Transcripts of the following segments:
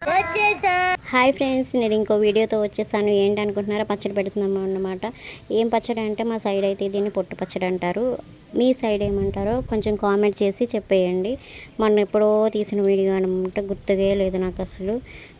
Hi friends, నేను ఇంకో వీడియోతో వచ్చేసాను. ఏంటనుకుంటున్నారా, పచ్చడి పెడుతున్నాము అన్నమాట. ఏం పచ్చడి అంటే మా సైడ్ అయితే దీన్ని పొట్టు పచ్చడి అంటారు. మీ సైడ్ ఏమంటారో కొంచెం కామెంట్ చేసి చెప్పేయండి. మొన్న ఎప్పుడో తీసిన వీడియో అనమాట, గుర్తుగా లేదు నాకు అసలు.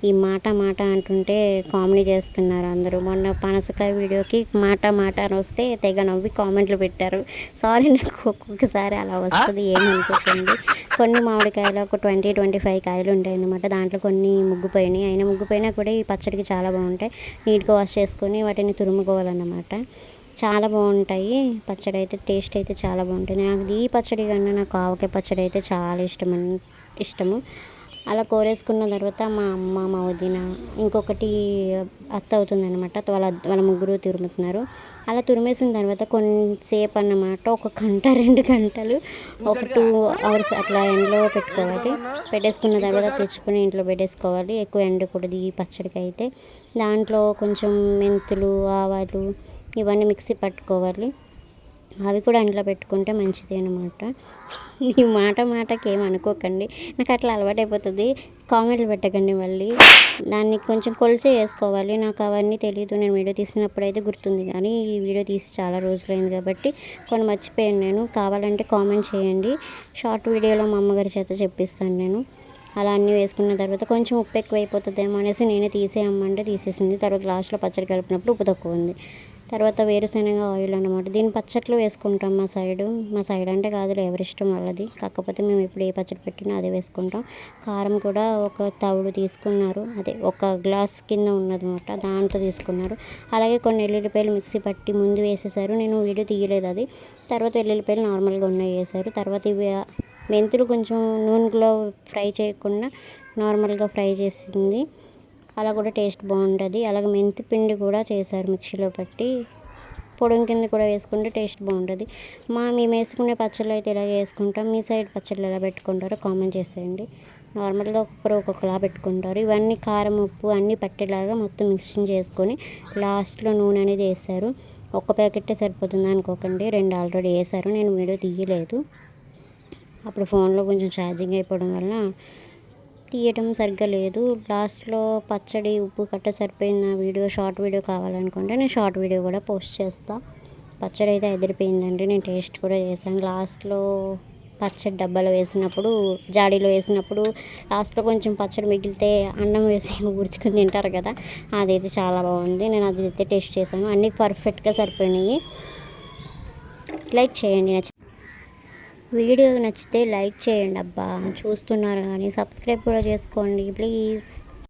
ఈ మాట మాట అంటుంటే కామెడీ చేస్తున్నారు అందరూ. మొన్న పనసకాయ వీడియోకి మాట మాట అని వస్తే తెగ నవ్వి కామెంట్లు పెట్టారు. సారీ, నాకు ఒక్కొక్కసారి అలా వస్తుంది, ఏమనుకోకండి. కొన్ని మామిడికాయలు ఒక 20-25 కాయలు ఉంటాయి అన్నమాట. దాంట్లో కొన్ని ముగ్గిపోయినాయి. అయినా ముగ్గిపోయినా కూడా ఈ పచ్చడికి చాలా బాగుంటాయి. నీట్గా వాష్ చేసుకొని వాటిని తురుముకోవాలన్నమాట. చాలా బాగుంటాయి. పచ్చడి అయితే టేస్ట్ అయితే చాలా బాగుంటుంది. నాకు ఈ పచ్చడి కన్నా నాకు ఆవకాయ పచ్చడి అయితే చాలా ఇష్టము. అలా కోరేసుకున్న తర్వాత మా అమ్మ, మా వదిన, ఇంకొకటి అత్త అవుతుంది అనమాట, వాళ్ళ ముగ్గురు తురుముతున్నారు. అలా తురిమేసిన తర్వాత కొంతసేపు అన్నమాట, 1 గంట 2 గంటలు, ఒక 2 అవర్స్ అట్లా ఎండలో పెట్టుకోవాలి. పెట్టేసుకున్న తర్వాత తెచ్చుకొని ఇంట్లో పెట్టేసుకోవాలి. ఎక్కువ ఎండకూడదు ఈ పచ్చడికి అయితే. దాంట్లో కొంచెం మెంతులు, ఆవాలు ఇవన్నీ మిక్సీ పట్టుకోవాలి. అవి కూడా ఇంట్లో పెట్టుకుంటే మంచిది అనమాట. ఈ మాట మాటకి ఏమనుకోకండి, నాకు అట్లా అలవాటైపోతుంది. కామెంట్లు పెట్టకండి మళ్ళీ. దాన్ని కొంచెం కొలిసే వేసుకోవాలి. నాకు అవన్నీ తెలీదు. నేను వీడియో తీసినప్పుడు అయితే గుర్తుంది, కానీ ఈ వీడియో తీసి చాలా రోజులైంది కాబట్టి కొన్ని మర్చిపోయాను నేను. కావాలంటే కామెంట్ చేయండి. షార్ట్ వీడియోలో మా అమ్మగారి చేత చెప్పిస్తాను నేను. అలా అన్నీ వేసుకున్న తర్వాత కొంచెం ఉప్పు ఎక్కువ అయిపోతుందేమో అనేసి నేనే తీసేయమ్మంటే తీసేసింది. తర్వాత లాస్ట్లో పచ్చడి కలిపినప్పుడు ఉప్పు తక్కువ ఉంది. తర్వాత వేరుశనగ ఆయిల్ అనమాట. దీన్ని పచ్చట్లు వేసుకుంటాం మా సైడ్ అంటే కాదులే, ఎవరిష్టం వాళ్ళది. కాకపోతే మేము ఇప్పుడు ఏ పచ్చడి పెట్టినా అదే వేసుకుంటాం. కారం కూడా ఒక తవుడు తీసుకున్నారు, అదే 1 గ్లాస్ కింద ఉన్నదన్నమాట, దాంట్లో తీసుకున్నారు. అలాగే కొన్ని ఎల్లుల్లిపాయలు మిక్సీ పట్టి ముందు వేసేసారు. నేను వీడియో తీయలేదు అది. తర్వాత వెల్లుల్లిపాయలు నార్మల్గా ఉన్నాయి వేసారు. తర్వాత ఇవి మెంతులు కొంచెం నూనెలో ఫ్రై చేయకుండా నార్మల్గా ఫ్రై చేసింది. అలా కూడా టేస్ట్ బాగుంటుంది. అలాగే మెంతి పిండి కూడా చేశారు మిక్సీలో పట్టి, పొడుం కింద కూడా వేసుకుంటే టేస్ట్ బాగుంటుంది. మేము వేసుకునే పచ్చళ్ళు అయితే ఇలాగే వేసుకుంటాం. మీ సైడ్ పచ్చళ్ళు ఎలా పెట్టుకుంటారో కామెంట్ చేసేయండి. నార్మల్గా ఒక్కొక్కరు ఒక్కొక్కలా పెట్టుకుంటారు. ఇవన్నీ కారం, ఉప్పు అన్నీ పట్టేలాగా మొత్తం మిక్సింగ్ చేసుకొని లాస్ట్లో నూనె అనేది వేస్తారు. 1 ప్యాకెట్టే సరిపోతుంది అనుకోకండి, 2 ఆల్రెడీ వేసారు. నేను వీడియో తీయలేదు, అప్పుడు ఫోన్లో కొంచెం ఛార్జింగ్ అయిపోవడం వల్ల తీయటం సరిగ్గా లేదు. లాస్ట్లో పచ్చడి ఉప్పు కట్ట సరిపోయిన వీడియో, షార్ట్ వీడియో కావాలనుకుంటే నేను షార్ట్ వీడియో కూడా పోస్ట్ చేస్తాను. పచ్చడి అయితే ఎదిరిపోయిందండి. నేను టేస్ట్ కూడా చేశాను. లాస్ట్లో పచ్చడి డబ్బాలో వేసినప్పుడు, జాడీలో వేసినప్పుడు లాస్ట్లో కొంచెం పచ్చడి మిగిలితే అన్నం వేసి ఉడుచుకుని తింటారు కదా, అదైతే చాలా బాగుంది. నేను అది అయితే టేస్ట్ చేశాను. అన్నీ పర్ఫెక్ట్గా సరిపోయినాయి. లైక్ చేయండి. వీడియో నచ్చితే లైక్ చేయండి అబ్బా, చూస్తున్నారు కానీ సబ్స్క్రైబ్ కూడా చేసుకోండి ప్లీజ్.